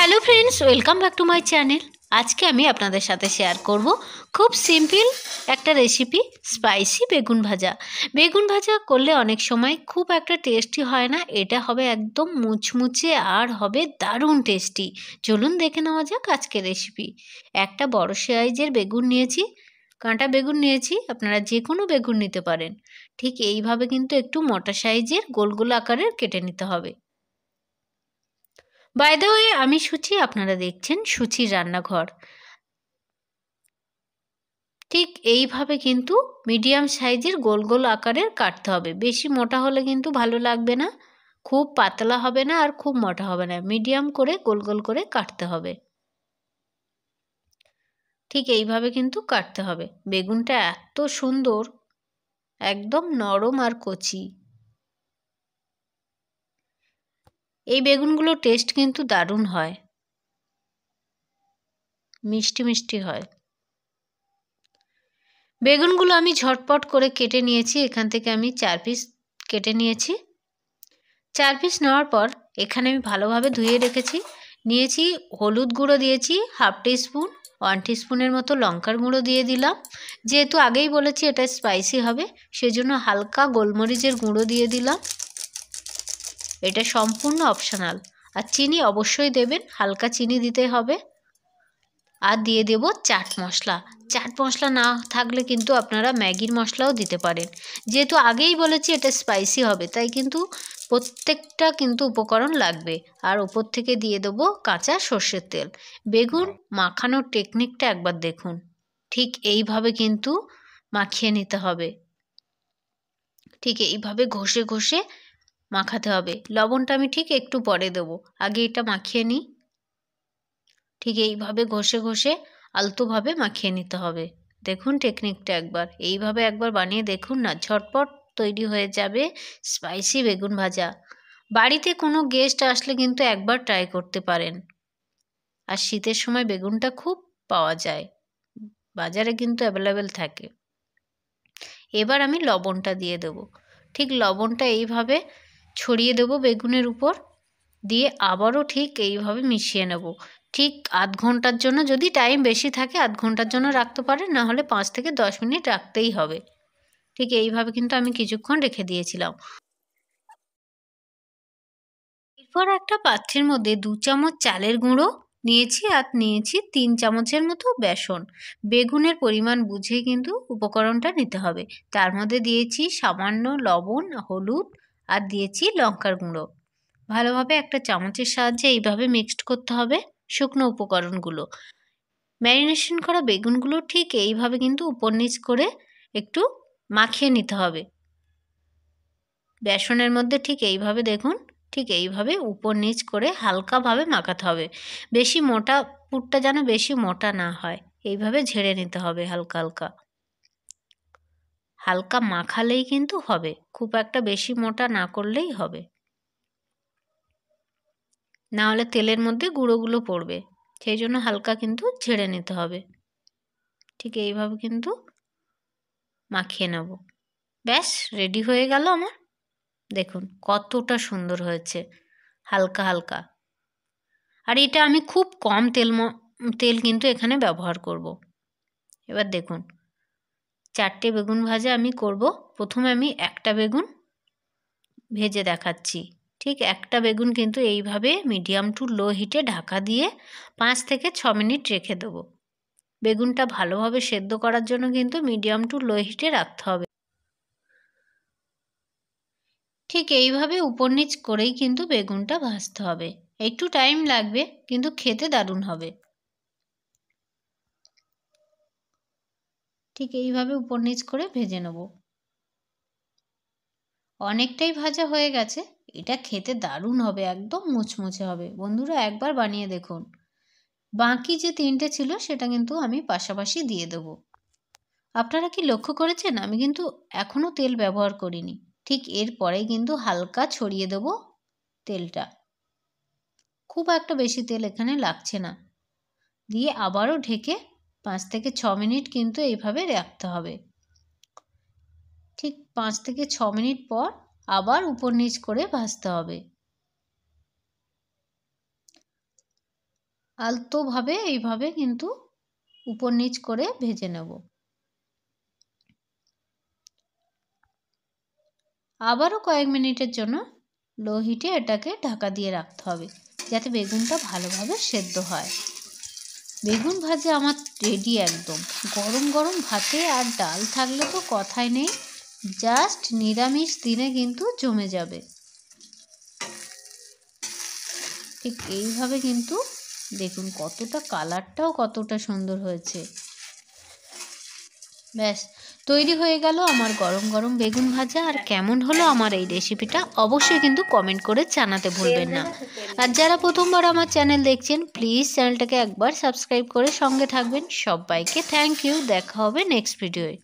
Hello friends, welcome back to my channel. আজকে আমি আপনাদের সাথে শেয়ার করব খুব সিম্পল একটা রেসিপি, স্পাইসি বেগুন ভাজা। বেগুন ভাজা করলে অনেক সময় খুব একটা টেস্টি হয় না, এটা হবে একদম মুচমুচে আর হবে দারুণ টেস্টি। চলুন দেখে নেওয়া যাক আজকের রেসিপি। একটা বড় সাইজের বেগুন নিয়েছি, কাঁটা বেগুন নিয়েছি, আপনারা যে কোনো বেগুন নিতে পারেন। ঠিক এইভাবে কিন্তু একটু মোটা সাইজের গোল গোল আকারের কেটে নিতে হবে। বাই দ্য ওয়ে, আমি সুচি, আপনারা দেখছেন সুচির রান্নাঘর। ঠিক এইভাবে কিন্তু মিডিয়াম সাইজের গোল গোল আকারের কাটতে হবে। বেশি মোটা হলে কিন্তু ভালো লাগবে না, খুব পাতলা হবে না আর খুব মোটা হবে না, মিডিয়াম করে গোল গোল করে কাটতে হবে। ঠিক এইভাবে কিন্তু কাটতে হবে। বেগুনটা এত সুন্দর, একদম নরম আর কচি। এই বেগুনগুলোর টেস্ট কিন্তু দারুণ হয়, মিষ্টি মিষ্টি হয়। বেগুনগুলো আমি ঝটপট করে কেটে নিয়েছি। এখান থেকে আমি 4 পিস কেটে নিয়েছি। 4 পিস নেওয়ার পর এখানে আমি ভালোভাবে ধুয়ে রেখেছি। নিয়েছি হলুদ গুঁড়ো, দিয়েছি হাফ টিস্পুন, 1 টিস্পুনের মতো লঙ্কার গুঁড়ো দিয়ে দিলাম। যেহেতু আগেই বলেছি এটা স্পাইসি হবে, সেজন্য হালকা গোলমরিচের গুঁড়ো দিয়ে দিলাম। এটা সম্পূর্ণ অপশনাল। আর চিনি অবশ্যই দেবেন, হালকা চিনি দিতে হবে। আর দিয়ে দেব চাট মশলা। চাট মশলা না থাকলে কিন্তু আপনারা ম্যাগির মশলাও দিতে পারেন। যেহেতু আগেই বলেছি এটা স্পাইসি হবে, তাই কিন্তু প্রত্যেকটা কিন্তু উপকরণ লাগবে। আর ওপর থেকে দিয়ে দেবো কাঁচা সর্ষের তেল। বেগুন মাখানোর টেকনিকটা একবার দেখুন। ঠিক এইভাবে কিন্তু মাখিয়ে নিতে হবে। ঠিক এইভাবে ঘষে ঘষে মাখাতে হবে। লবণটা আমি ঠিক একটু পরে দেবো, আগে এটা মাখিয়ে নিই। ঠিক এইভাবে ঘষে ঘষে আলতোভাবে মাখিয়ে নিতে হবে। দেখুন টেকনিকটা একবার, এইভাবে একবার বানিয়ে দেখুন না, ঝটপট তৈরি হয়ে যাবে স্পাইসি বেগুন ভাজা। বাড়িতে কোনো গেস্ট আসলে কিন্তু একবার ট্রাই করতে পারেন। আর শীতের সময় বেগুনটা খুব পাওয়া যায়, বাজারে কিন্তু অ্যাভেলেবেল থাকে। এবার আমি লবণটা দিয়ে দেবো। ঠিক লবণটা এইভাবে ছড়িয়ে দেবো বেগুনের উপর, দিয়ে আবারও ঠিক এইভাবে মিশিয়ে নেব। ঠিক আধ ঘন্টার জন্য, যদি টাইম বেশি থাকে আধ ঘন্টার জন্য রাখতে পারেন, না হলে 5 থেকে 10 মিনিট রাখতেই হবে। ঠিক এইভাবে কিন্তু আমি কিছুক্ষণ রেখে দিয়েছিলাম। এরপর একটা পাত্রের মধ্যে 2 চামচ চালের গুঁড়ো নিয়েছি আর নিয়েছি 3 চামচের মতো বেসন। বেগুনের পরিমাণ বুঝে কিন্তু উপকরণটা নিতে হবে। তার মধ্যে দিয়েছি সামান্য লবণ, হলুদ আর দিয়েছি লঙ্কার গুঁড়ো। ভালোভাবে একটা চামচের সাহায্যে এইভাবে মিক্সড করতে হবে শুকনো উপকরণগুলো। ম্যারিনেশন করা বেগুনগুলো ঠিক এইভাবে কিন্তু উপর নিচ করে একটু মাখিয়ে নিতে হবে বেসনের মধ্যে। ঠিক এইভাবে দেখুন, ঠিক এইভাবে উপর নিচ করে হালকাভাবে মাখাতে হবে। বেশি মোটা, পুরটা যেন বেশি মোটা না হয়, এইভাবে ঝেড়ে নিতে হবে হালকা হালকা। হালকা মাখালেই কিন্তু হবে, খুব একটা বেশি মোটা না করলেই হবে, না হলে তেলের মধ্যে গুঁড়োগুলো পড়বে। সেই জন্য হালকা কিন্তু ঝেড়ে নিতে হবে। ঠিক এইভাবে কিন্তু মাখিয়ে নেব। ব্যাস রেডি হয়ে গেল আমার। দেখুন কতটা সুন্দর হয়েছে, হালকা হালকা। আর এটা আমি খুব কম তেল কিন্তু এখানে ব্যবহার করব। এবার দেখুন 4টে বেগুন ভাজা আমি করব। প্রথমে আমি একটা বেগুন ভেজে দেখাচ্ছি। ঠিক একটা বেগুন কিন্তু এইভাবে মিডিয়াম টু লো হিটে ঢাকা দিয়ে 5 থেকে 6 মিনিট রেখে দেবো। বেগুনটা ভালোভাবে সেদ্ধ করার জন্য কিন্তু মিডিয়াম টু লো হিটে রাখতে হবে। ঠিক এইভাবে উপর নিচ করেই কিন্তু বেগুনটা ভাজতে হবে। একটু টাইম লাগবে কিন্তু খেতে দারুণ হবে। ঠিক এইভাবে উপর নিচ করে ভেজে নেব। অনেকটাই ভাজা হয়ে গেছে, এটা খেতে দারুণ হবে, একদম মুচমুচে হবে। বন্ধুরা একবার বানিয়ে দেখুন। বাকি যে 3টে ছিল সেটা কিন্তু আমি পাশাপাশি দিয়ে দেব। আপনারা কি লক্ষ্য করেছেন, আমি কিন্তু এখনও তেল ব্যবহার করিনি। ঠিক এরপরেই কিন্তু হালকা ছড়িয়ে দেব তেলটা, খুব একটা বেশি তেল এখানে লাগছে না। দিয়ে আবারও ঢেকে 5 থেকে 6 মিনিট কিন্তু এইভাবে রাখতে হবে। ঠিক 5 থেকে 6 মিনিট পর আবার উপর নিচ করে ভাজতে হবে। আলতোভাবে এইভাবে কিন্তু উপর নিচ করে ভেজে নেব। আবারও কয়েক মিনিটের জন্য লো হিটে এটাকে ঢাকা দিয়ে রাখতে হবে, যাতে বেগুনটা ভালোভাবে সেদ্ধ হয়। বেগুন ভাজা আমার রেডি একদম। গরম গরম ভাতে আর ডাল থাকলে তো কথাই নেই, জাস্ট নিরামিষ দিনে কিন্তু জমে যাবে। ঠিক এইভাবে কিন্তু দেখুন কতটা কালারটাও কতটা সুন্দর হয়েছে। ব্যাস তৈরি হয়ে গেল আমার গরম গরম বেগুন ভাজা। আর কেমন হলো আমার এই রেসিপিটা অবশ্যই কিন্তু কমেন্ট করে জানাতে ভুলবেন না। আর যারা প্রথমবার আমার চ্যানেল দেখছেন প্লিজ চ্যানেলটাকে একবার সাবস্ক্রাইব করে সঙ্গে থাকবেন। সবাইকে থ্যাংক ইউ। দেখা হবে নেক্সট ভিডিওয়ে।